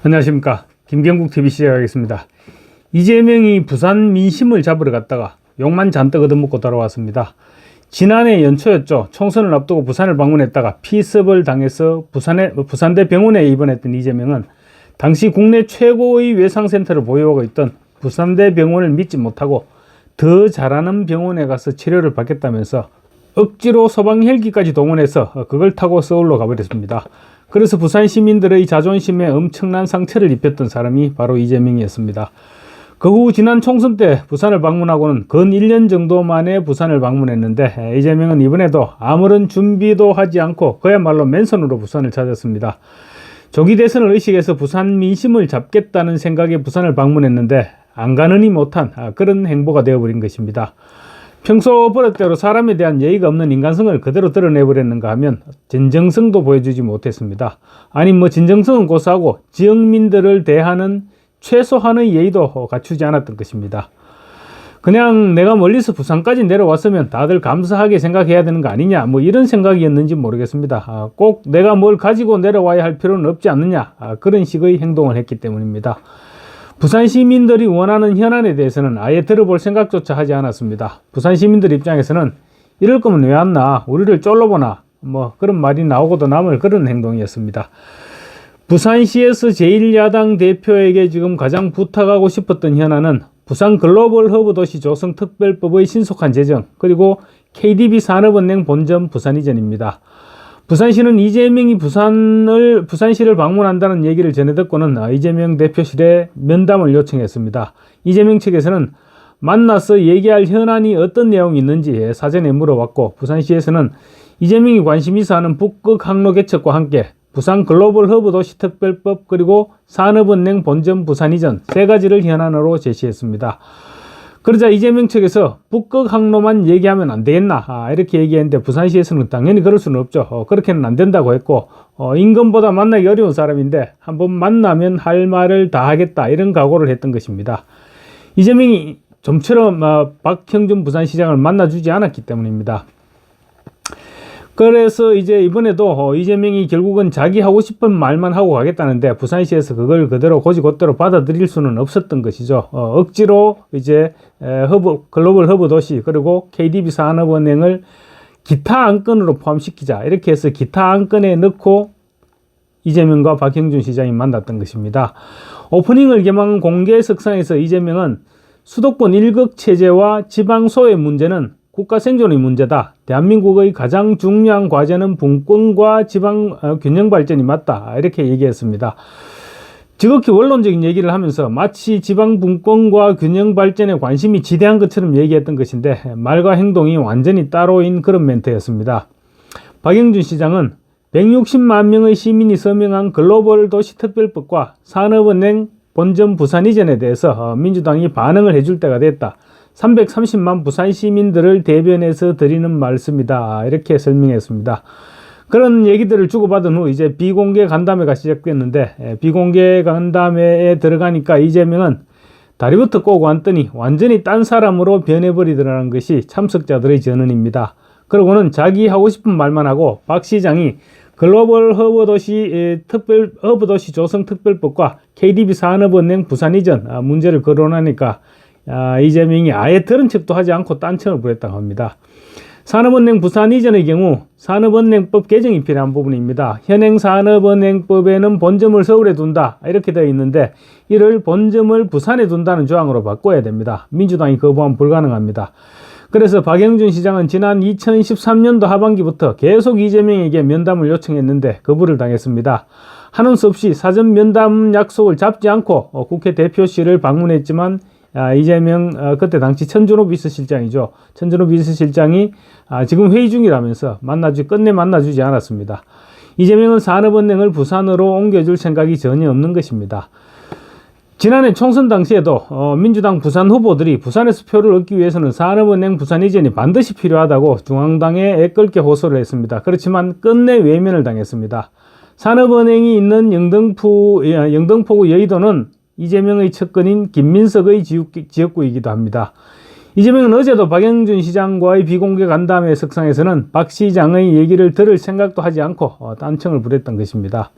안녕하십니까. 김경국TV 시작하겠습니다. 이재명이 부산 민심을 잡으러 갔다가 욕만 잔뜩 얻어먹고 돌아왔습니다. 지난해 연초였죠. 총선을 앞두고 부산을 방문했다가 피습을 당해서 부산대 병원에 입원했던 이재명은 당시 국내 최고의 외상센터를 보유하고 있던 부산대 병원을 믿지 못하고 더 잘하는 병원에 가서 치료를 받겠다면서 억지로 소방 헬기까지 동원해서 그걸 타고 서울로 가버렸습니다. 그래서 부산 시민들의 자존심에 엄청난 상처를 입혔던 사람이 바로 이재명이었습니다. 그 후 지난 총선 때 부산을 방문하고는 근 1년 정도 만에 부산을 방문했는데 이재명은 이번에도 아무런 준비도 하지 않고 그야말로 맨손으로 부산을 찾았습니다. 조기 대선을 의식해서 부산 민심을 잡겠다는 생각에 부산을 방문했는데 안 가느니 못한 그런 행보가 되어버린 것입니다. 평소 버릇대로 사람에 대한 예의가 없는 인간성을 그대로 드러내버렸는가 하면 진정성도 보여주지 못했습니다. 아니 진정성은 고사하고 지역민들을 대하는 최소한의 예의도 갖추지 않았던 것입니다. 그냥 내가 멀리서 부산까지 내려왔으면 다들 감사하게 생각해야 되는 거 아니냐 이런 생각이었는지 모르겠습니다. 꼭 내가 뭘 가지고 내려와야 할 필요는 없지 않느냐 그런 식의 행동을 했기 때문입니다. 부산 시민들이 원하는 현안에 대해서는 아예 들어볼 생각조차 하지 않았습니다. 부산 시민들 입장에서는 이럴 거면 왜 왔나, 우리를 쫄러보나 그런 말이 나오고도 남을 그런 행동이었습니다. 부산시에서 제1야당 대표에게 지금 가장 부탁하고 싶었던 현안은 부산 글로벌 허브 도시 조성 특별법의 신속한 제정, 그리고 KDB 산업은행 본점 부산 이전입니다. 부산시는 이재명이 부산시를 방문한다는 얘기를 전해 듣고는 이재명 대표실에 면담을 요청했습니다. 이재명 측에서는 만나서 얘기할 현안이 어떤 내용이 있는지 사전에 물어봤고, 부산시에서는 이재명이 관심 있어 하는 북극 항로 개척과 함께 부산 글로벌 허브 도시 특별법 그리고 산업은행 본점 부산 이전 세 가지를 현안으로 제시했습니다. 그러자 이재명 측에서 북극 항로만 얘기하면 안 되겠나 이렇게 얘기했는데 부산시에서는 당연히 그럴 수는 없죠. 그렇게는 안 된다고 했고, 임금보다 만나기 어려운 사람인데 한번 만나면 할 말을 다 하겠다 이런 각오를 했던 것입니다. 이재명이 좀처럼 박형준 부산시장을 만나주지 않았기 때문입니다. 그래서 이제 이번에도 이재명이 결국은 자기 하고 싶은 말만 하고 가겠다는데 부산시에서 그걸 그대로 곧이곧대로 받아들일 수는 없었던 것이죠. 억지로 이제 글로벌 허브 도시 그리고 KDB 산업은행을 기타 안건으로 포함시키자 이렇게 해서 기타 안건에 넣고 이재명과 박형준 시장이 만났던 것입니다. 오프닝을 겸한 공개 석상에서 이재명은 수도권 1극 체제와 지방소의 문제는 국가 생존의 문제다. 대한민국의 가장 중요한 과제는 분권과 지방 균형 발전이 맞다. 이렇게 얘기했습니다. 지극히 원론적인 얘기를 하면서 마치 지방 분권과 균형 발전에 관심이 지대한 것처럼 얘기했던 것인데 말과 행동이 완전히 따로인 그런 멘트였습니다. 박영준 시장은 160만 명의 시민이 서명한 글로벌 도시 특별법과 산업은행 본점 부산 이전에 대해서 민주당이 반응을 해줄 때가 됐다. 330만 부산 시민들을 대변해서 드리는 말씀이다. 이렇게 설명했습니다. 그런 얘기들을 주고받은 후 이제 비공개 간담회가 시작됐는데 비공개 간담회에 들어가니까 이재명은 다리부터 꼬고 앉더니 완전히 딴 사람으로 변해버리더라는 것이 참석자들의 전언입니다. 그러고는 자기 하고 싶은 말만 하고 박 시장이 글로벌 허브도시 조성 특별법과 KDB 산업은행 부산 이전 문제를 거론하니까 이재명이 아예 들은 척도 하지 않고 딴청을 부렸다고 합니다. 산업은행 부산 이전의 경우 산업은행법 개정이 필요한 부분입니다. 현행 산업은행법에는 본점을 서울에 둔다 이렇게 되어 있는데 이를 본점을 부산에 둔다는 조항으로 바꿔야 됩니다. 민주당이 거부하면 불가능합니다. 그래서 박영준 시장은 지난 2013년도 하반기부터 계속 이재명에게 면담을 요청했는데 거부를 당했습니다. 하는 수 없이 사전 면담 약속을 잡지 않고 국회 대표실을 방문했지만 이재명 그때 당시 천준호 비서실장이죠. 천준호 비서실장이 지금 회의 중이라면서 끝내 만나주지 않았습니다. 이재명은 산업은행을 부산으로 옮겨줄 생각이 전혀 없는 것입니다. 지난해 총선 당시에도 민주당 부산 후보들이 부산에서 표를 얻기 위해서는 산업은행 부산 이전이 반드시 필요하다고 중앙당에 애끓게 호소를 했습니다. 그렇지만 끝내 외면을 당했습니다. 산업은행이 있는 영등포구 여의도는 이재명의 측근인 김민석의 지역구이기도 합니다. 이재명은 어제도 박영준 시장과의 비공개 간담회 석상에서는 박 시장의 얘기를 들을 생각도 하지 않고 딴청을 부렸던 것입니다.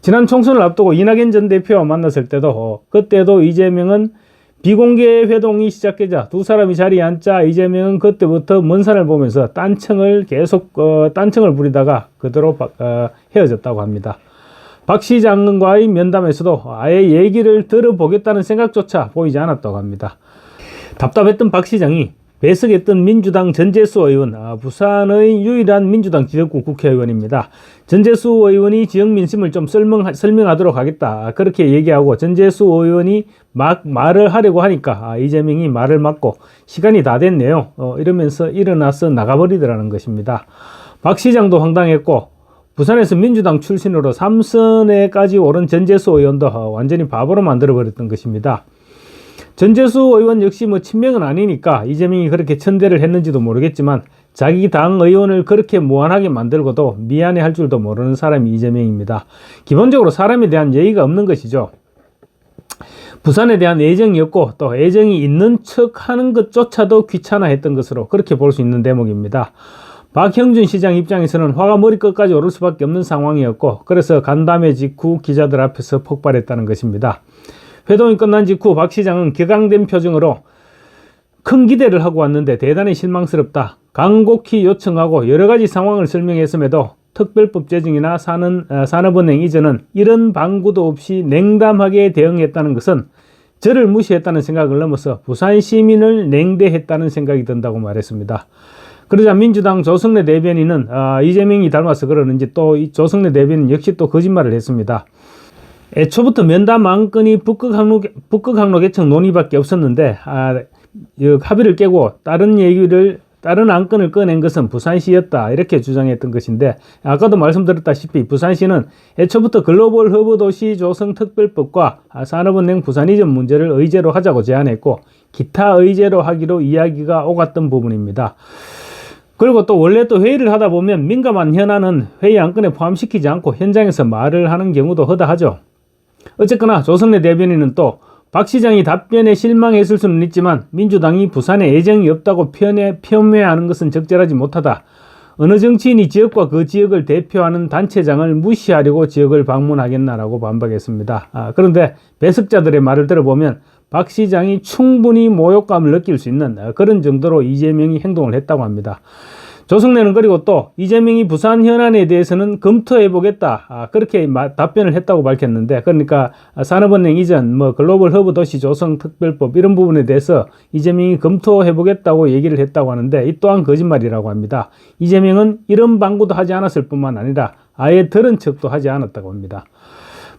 지난 총선을 앞두고 이낙연 전 대표와 만났을 때도 그때도 이재명은 비공개 회동이 시작되자 두 사람이 자리에 앉자 이재명은 그때부터 먼 산을 보면서 딴청을 계속 딴청을 부리다가 그대로 헤어졌다고 합니다. 박 시장과의 면담에서도 아예 얘기를 들어보겠다는 생각조차 보이지 않았다고 합니다. 답답했던 박 시장이 배석했던 민주당 전재수 의원, 부산의 유일한 민주당 지역구 국회의원입니다. 전재수 의원이 지역 민심을 좀 설명하도록 하겠다. 그렇게 얘기하고 전재수 의원이 막 말을 하려고 하니까 이재명이 말을 막고 시간이 다 됐네요. 이러면서 일어나서 나가버리더라는 것입니다. 박 시장도 황당했고 부산에서 민주당 출신으로 3선에까지 오른 전재수 의원도 완전히 바보로 만들어버렸던 것입니다. 전재수 의원 역시 친명은 아니니까 이재명이 그렇게 천대를 했는지도 모르겠지만 자기 당 의원을 그렇게 무한하게 만들고도 미안해 할 줄도 모르는 사람이 이재명입니다. 기본적으로 사람에 대한 예의가 없는 것이죠. 부산에 대한 애정이 없고 또 애정이 있는 척 하는 것조차도 귀찮아했던 것으로 그렇게 볼 수 있는 대목입니다. 박형준 시장 입장에서는 화가 머리끝까지 오를 수밖에 없는 상황이었고 그래서 간담회 직후 기자들 앞에서 폭발했다는 것입니다. 회동이 끝난 직후 박 시장은 격앙된 표정으로 큰 기대를 하고 왔는데 대단히 실망스럽다. 간곡히 요청하고 여러 가지 상황을 설명했음에도 특별법 제정이나 산업은행 이전은 이런 방구도 없이 냉담하게 대응했다는 것은 저를 무시했다는 생각을 넘어서 부산 시민을 냉대했다는 생각이 든다고 말했습니다. 그러자 민주당 조성래 대변인은 이재명이 닮아서 그러는지 또 이 조성래 대변인 역시 또 거짓말을 했습니다. 애초부터 면담 안건이 북극항로 개청 논의밖에 없었는데 합의를 깨고 다른 안건을 꺼낸 것은 부산시였다 이렇게 주장했던 것인데 아까도 말씀드렸다시피 부산시는 애초부터 글로벌 허브 도시 조성 특별법과 산업은행 부산 이전 문제를 의제로 하자고 제안했고 기타 의제로 하기로 이야기가 오갔던 부분입니다. 그리고 또 원래 또 회의를 하다 보면 민감한 현안은 회의 안건에 포함시키지 않고 현장에서 말을 하는 경우도 허다하죠. 어쨌거나 조성래 대변인은 또 박 시장이 답변에 실망했을 수는 있지만 민주당이 부산에 애정이 없다고 폄훼하는 것은 적절하지 못하다. 어느 정치인이 지역과 그 지역을 대표하는 단체장을 무시하려고 지역을 방문하겠나라고 반박했습니다. 그런데 배석자들의 말을 들어보면 박 시장이 충분히 모욕감을 느낄 수 있는 그런 정도로 이재명이 행동을 했다고 합니다. 조성래는 그리고 또 이재명이 부산 현안에 대해서는 검토해보겠다 그렇게 답변을 했다고 밝혔는데 그러니까 산업은행 이전 글로벌 허브 도시 조성 특별법 이런 부분에 대해서 이재명이 검토해보겠다고 얘기를 했다고 하는데 이 또한 거짓말이라고 합니다. 이재명은 이런 방구도 하지 않았을 뿐만 아니라 아예 들은 척도 하지 않았다고 합니다.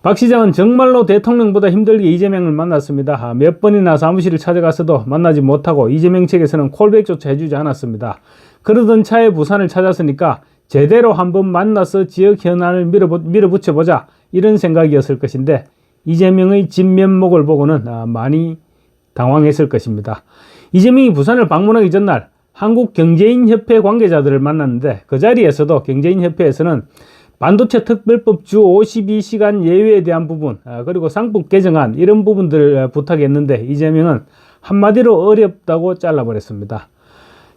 박 시장은 정말로 대통령보다 힘들게 이재명을 만났습니다. 몇 번이나 사무실을 찾아가서도 만나지 못하고 이재명 측에서는 콜백조차 해주지 않았습니다. 그러던 차에 부산을 찾았으니까 제대로 한번 만나서 지역 현안을 밀어붙여보자 이런 생각이었을 것인데 이재명의 진면목을 보고는 많이 당황했을 것입니다. 이재명이 부산을 방문하기 전날 한국경제인협회 관계자들을 만났는데 그 자리에서도 경제인협회에서는 반도체 특별법 주 52시간 예외에 대한 부분 그리고 상법 개정안 이런 부분들을 부탁했는데 이재명은 한마디로 어렵다고 잘라버렸습니다.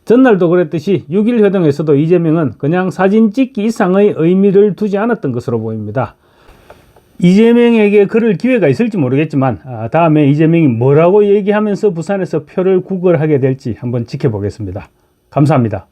전날도 그랬듯이 6일 회동에서도 이재명은 그냥 사진 찍기 이상의 의미를 두지 않았던 것으로 보입니다. 이재명에게 그럴 기회가 있을지 모르겠지만 다음에 이재명이 뭐라고 얘기하면서 부산에서 표를 구걸하게 될지 한번 지켜보겠습니다. 감사합니다.